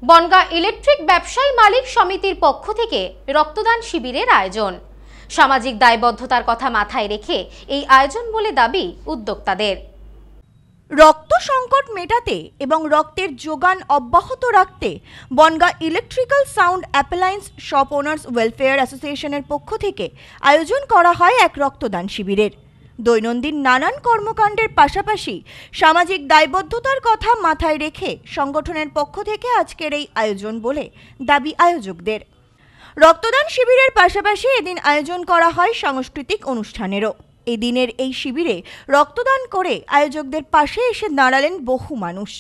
Bongaon electric ব্যবসায়ী মালিক সমিতির পক্ষ থেকে রক্তদান শিবিরের আয়োজন। সামাজিক দায়বদ্ধতার কথা মাথায় রেখে এই আয়োজন বলে দাবি উদ্যোক্তাদের। রক্ত সংকট মেটাতে এবং রক্তের যোগান অব্যাহত রাখতে Bongaon electrical sound appliance shop owners welfare অ্যাসোসিয়েশনের পক্ষ থেকে আয়োজন করা হয় এক রক্তদান শিবিরের। দৈনন্দিন নানান কর্মকাণ্ডের পাশাপাশি সামাজিক দায়বদ্ধতার কথা মাথায় রেখে সংগঠনের পক্ষ থেকে আজকের এই আয়োজন বলে দাবি আয়োজকদের। রক্তদান শিবিরের পাশাপাশি এদিন আয়োজন করা হয় সাংস্কৃতিক অনুষ্ঠানেরও। এদিনের এই শিবিরে রক্তদান করে আয়োজকদের পাশে এসে দাঁড়ালেন বহু মানুষ।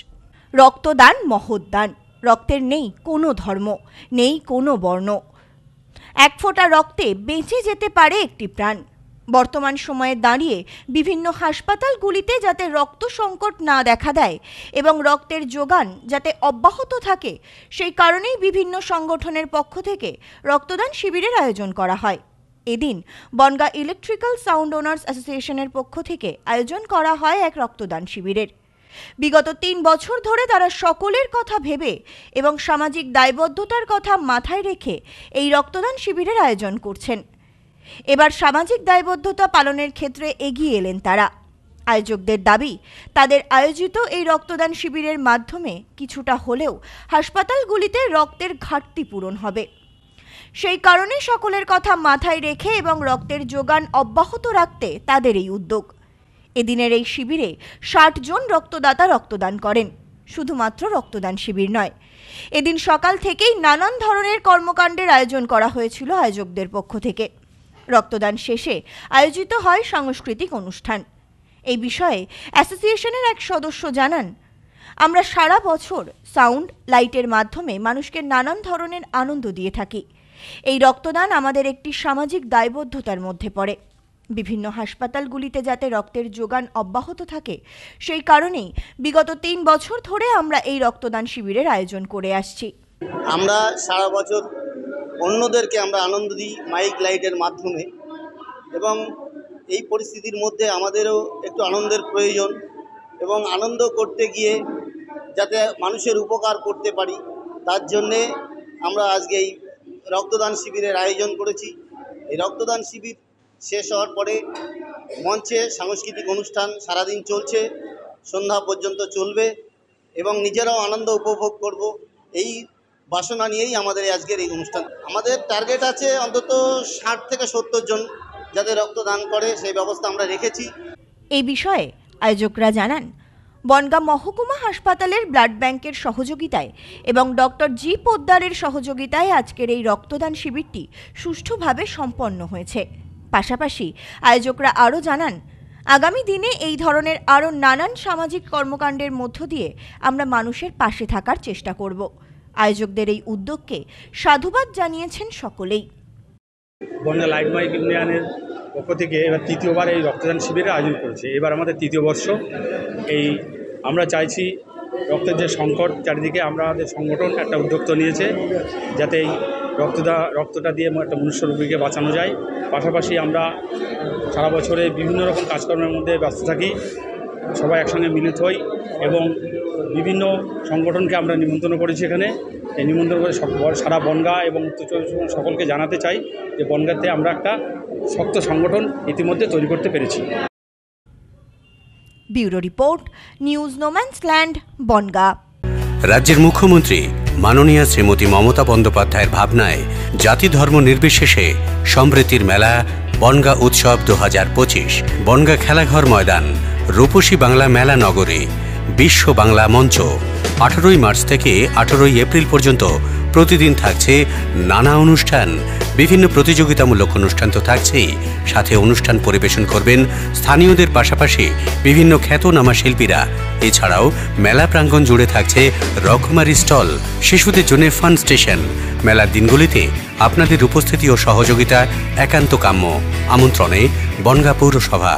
রক্তদান মহৎদান, রক্তের নেই কোনো ধর্ম, নেই কোনো বর্ণ। এক ফোঁটা রক্তে বেঁচে যেতে পারে একটি প্রাণ। বর্তমান সময়ে দাঁড়িয়ে বিভিন্ন হাসপাতালগুলিতে যাতে রক্ত সংকট না দেখা দেয় এবং রক্তের যোগান যাতে অব্যাহত থাকে, সেই কারণেই বিভিন্ন সংগঠনের পক্ষ থেকে রক্তদান শিবিরের আয়োজন করা হয়। এদিন বনগাঁ ইলেকট্রিক্যাল সাউন্ড ওনার্স অ্যাসোসিয়েশনের পক্ষ থেকে আয়োজন করা হয় এক রক্তদান শিবিরের। বিগত ৩ বছর ধরে তারা সকলের কথা ভেবে এবং সামাজিক দায়বদ্ধতার কথা মাথায় রেখে এই রক্তদান শিবিরের আয়োজন করছেন। এবার সামাজিক দায়বদ্ধতা পালনের ক্ষেত্রে এগিয়ে এলেন তারা। আয়োজকদের দাবি, তাদের আয়োজিত এই রক্তদান শিবিরের মাধ্যমে কিছুটা হলেও হাসপাতালগুলিতে রক্তের ঘাটতি পূরণ হবে। সেই কারণে সকলের কথা মাথায় রেখে এবং রক্তের যোগান অব্যাহত রাখতে তাদের এই উদ্যোগ। এদিনের এই শিবিরে ৬০ জন রক্তদাতা রক্তদান করেন। শুধুমাত্র রক্তদান শিবির নয়, এদিন সকাল থেকেই নানান ধরনের কর্মকাণ্ডের আয়োজন করা হয়েছিল আয়োজকদের পক্ষ থেকে। রক্তদান শেষে আয়োজিত হয় সাংস্কৃতিক অনুষ্ঠান। এই বিষয়ে অ্যাসোসিয়েশনের এক সদস্য জানান, আমরা সারা বছর সাউন্ড লাইটের মাধ্যমে মানুষকে নানান ধরনের আনন্দ দিয়ে থাকি। এই রক্তদান আমাদের একটি সামাজিক দায়বদ্ধতার মধ্যে পড়ে। বিভিন্ন হাসপাতালগুলিতে যাতে রক্তের যোগান অব্যাহত থাকে, সেই কারণেই বিগত ৩ বছর ধরে আমরা এই রক্তদান শিবিরের আয়োজন করে আসছি। আমরা সারা বছর অন্যদেরকে আমরা আনন্দ দিই মাইক লাইটের মাধ্যমে, এবং এই পরিস্থিতির মধ্যে আমাদেরও একটু আনন্দের প্রয়োজন, এবং আনন্দ করতে গিয়ে যাতে মানুষের উপকার করতে পারি তার জন্যে আমরা আজকে এই রক্তদান শিবিরের আয়োজন করেছি। এই রক্তদান শিবির শেষ হওয়ার পরে মঞ্চে সাংস্কৃতিক অনুষ্ঠান সারাদিন চলছে, সন্ধ্যা পর্যন্ত চলবে এবং নিজেরাও আনন্দ উপভোগ করব, এই বাসনা নিয়েই আমাদের আজকের এই অনুষ্ঠান। আমাদের টার্গেট আছে অন্তত ৬০ থেকে ৭০ জন যাতে রক্তদান করে, সেই ব্যবস্থা আমরা রেখেছি। এই বিষয়ে আয়োজকরা জানান, বনগাঁ মহকুমা হাসপাতালের ব্লাড ব্যাংকের সহযোগিতায় এবং ডক্টর জি পোদ্দারের সহযোগিতায় আজকের এই রক্তদান শিবিরটি সুষ্ঠুভাবে সম্পন্ন হয়েছে। পাশাপাশি আয়োজকরা আরও জানান, আগামী দিনে এই ধরনের আরও নানান সামাজিক কর্মকাণ্ডের মধ্য দিয়ে আমরা মানুষের পাশে থাকার চেষ্টা করব। আয়োজকদের এই উদ্যোগকে সাধুবাদ জানিয়েছেন সকলেই। বনগাঁ লাইট মাইক ইউনিয়নের পক্ষ থেকে এবার ৩য়বার এই রক্তদান শিবিরের আয়োজন করেছে। এবার আমাদের ৩য় বর্ষ। এই আমরা চাইছি রক্তের যে সংকট চারিদিকে, আমাদের সংগঠন একটা উদ্যোক্তা নিয়েছে যাতে এই রক্তটা দিয়ে একটা মনুষ্য রোগীকে বাঁচানো যায়। পাশাপাশি আমরা সারা বছরে বিভিন্ন রকম কাজকর্মের মধ্যে ব্যস্ত থাকি, সবাই একসঙ্গে মিলিত হই এবং বিভিন্ন সংগঠনকে আমরা নিমন্ত্রণ করেছি এখানে। এই নিমন্ত্রণ করে সারা বনগাঁ এবং উত্তর চব্বিশ পরগনা সকলকে জানাতে চাই যে বনগাঁতে আমরা একটা শক্ত সংগঠন ইতিমধ্যে তৈরি করতে পেরেছি। Bureau report, news no man's land, Bongaon. রাজ্যের মুখ্যমন্ত্রী মাননীয়া শ্রীমতী মমতা বন্দ্যোপাধ্যায়ের ভাবনায় জাতি ধর্ম নির্বিশেষে সম্প্রীতির মেলা বনগাঁ উৎসব 2025 বনগাঁ খেলাঘর ময়দান, রূপসী বাংলা মেলা নগরী, বিশ্ব বাংলা মঞ্চ। 18ই মার্চ থেকে 18ই এপ্রিল পর্যন্ত প্রতিদিন থাকছে নানা অনুষ্ঠান, বিভিন্ন প্রতিযোগিতামূলক অনুষ্ঠান তো থাকছেই, সাথে অনুষ্ঠান পরিবেশন করবেন স্থানীয়দের পাশাপাশি বিভিন্ন খ্যাতনামা শিল্পীরা। এছাড়াও মেলা প্রাঙ্গণ জুড়ে থাকছে রকমারি স্টল, শিশুদের জন্য ফান স্টেশন। মেলার দিনগুলিতে আপনাদের উপস্থিতি ও সহযোগিতা একান্ত কাম্য। আমন্ত্রণে বনগাঁ পৌরসভা।